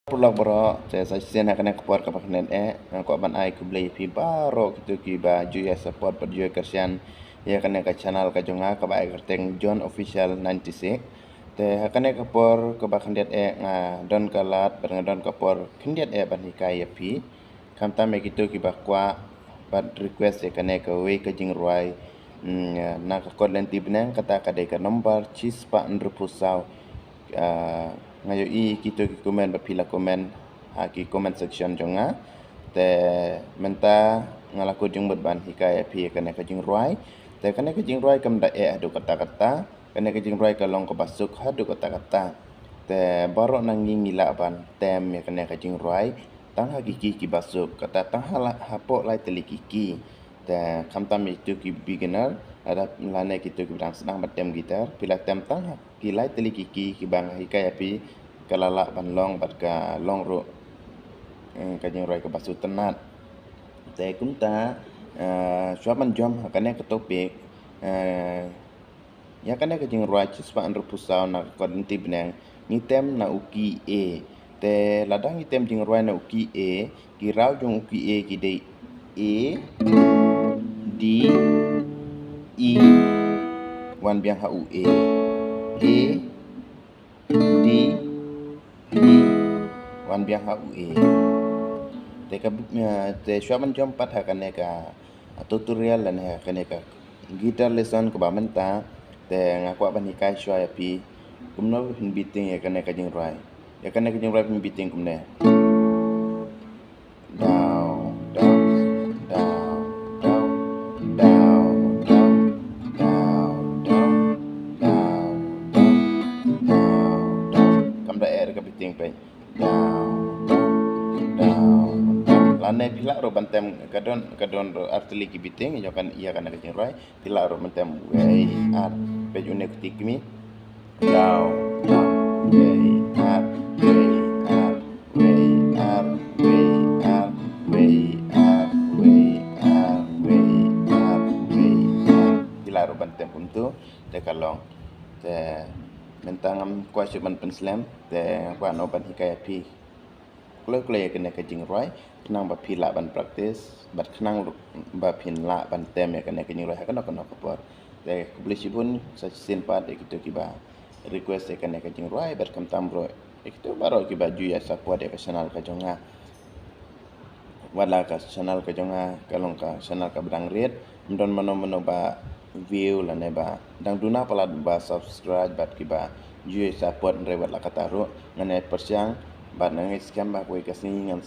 Pulau Boro, saya sian akan kuat ke paknen kuat ban ai ku beli pi baro gitu ki baju ya support baju kersian ya kan ke channel ka jonga ka bai kerteng John official 96 te akan ke por ke bakhan det don kalat ber don ka por kindet ban hikai ya pi kam ta me gitu ki bakwa ban request ya kan ke we ke jing roi na ka kod len tibnang kata ka de ka nomor chispa ndrupusau ngayo kita ki komen bapila komen ki comment section jonga te menta ngalaku jung ban hikaya pi kana ka jing roi te kana ka jing roi kam da adu kata-kata kana ka jing roi ka long ko basuk hadu kata-kata te baru nang ngila ban tem ya kana ka jing roi tang ha ki basuk kata tang hala hapo lai teli ki te kam tam itu ki beginner ada lane kita ki bang sedang batem gitar pila tem tang kilai teli ki bang hikai api kalala ban long bat ka long ro ka jing roi ka basu tenat te kunta swaban jom hakane ka topik ya kana ka jing roi chispa andro pusau na ko dinti benang ni tem na uki e te ladang ni tem jing roi na uki e ki rau jong uki e ki de e D E wan biang ha u e D E wan biang ha u e te swaman jom pat ha kane ka tutorial lan ha kane ka guitar lesson ko ba menta te ngakwa ban hikai shwa ya pi kumno hin biting ya kane ka jing roi ya kane ka jing roi hin biting kumne down down down down down down down down down down down kam da er ka biting pe down down lane pila ro bantem kadon ro artili ki biting yo kan iya kan ka jing roi pila ro bantem wei ar pe june ketik mi down down wei ar wei ar wei ar wei ar wei ar wei ar wei ar wei ar pila ro bantem puntu te kalong te mentangam kuasa ban penslam te kwa no ban hikai api klek kena ka jing roi kenang ba pila ban practice bat kenang ba pin la ban tem ya kena ka jing roi kana kana kapor te kubli sibun sa sin pat gitu kiba request ya kena ka jing roi bat kam tambro itu baro kiba ju ya support ya channel ka jonga wala ka channel ka jonga kalong ka channel ka bidang red mdon mano ba view la ne ba dang duna pala ba subscribe bat kiba ju ya support re bat la kata ro ngane persiang ban nang scam ba koi kasni ngan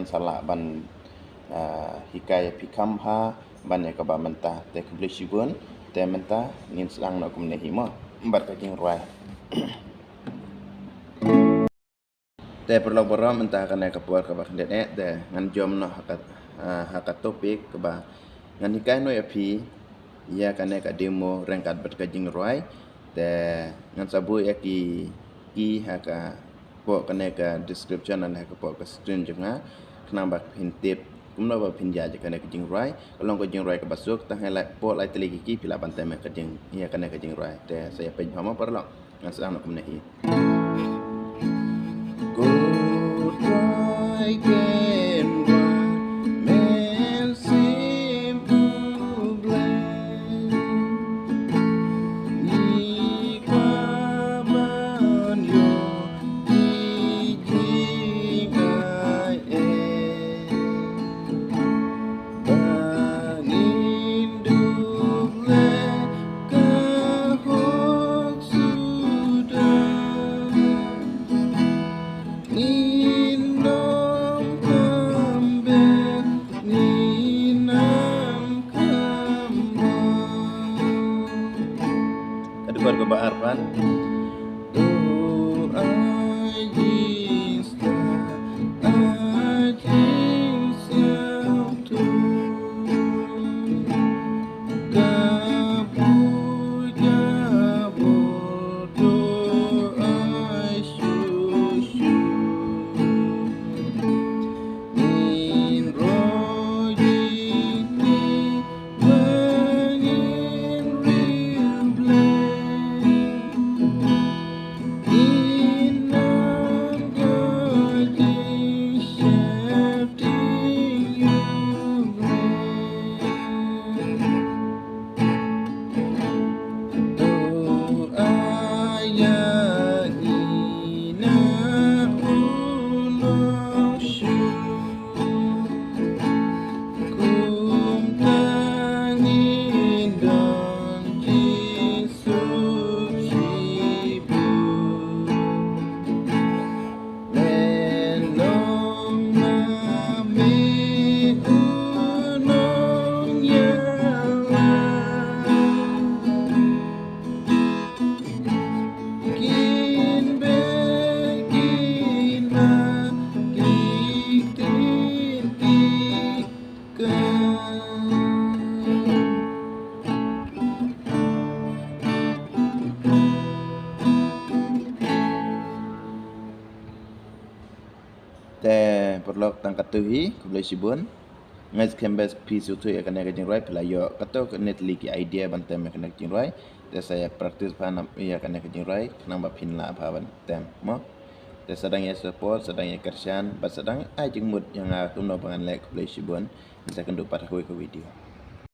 sala ban hikai pikam ha ban ya ka ba menta te kubli sibun te menta ngin sedang nak kumne himo mbar ka jing roi te perlu borom menta kana ka puar ka ba khndet te ngan jom no hakat topik ka ba ngan hikai no ya pi ya kana ka demo rengkat bat ka jing roi te ngan sabu ya ki ha ka po kena ka description dan ka po ka screen jonga kena ba pin tip kumno ba pin ja kena ka jing roi kalong ka jing roi ka basuk tang helai po lai teli ki pila ban tem ka jing ya kena ka jing roi te saya pen hama perlo ngan sedang nak kumne hi go try again man simple blind ni kaban yo แต่ปลดล็อกตั้งกระตุยคุเลยสิบุนngay kembali pisu tu akan nak jingrai pelayo kata net lagi idea bantem akan nak jingrai dan saya praktis panam ia akan nak jingrai kenapa pinla pawan tem mo dan sedang ya support sedang ya kerjaan sedang ajing mood yang aku no pangan lek kuliah sibun bisa kendu pada video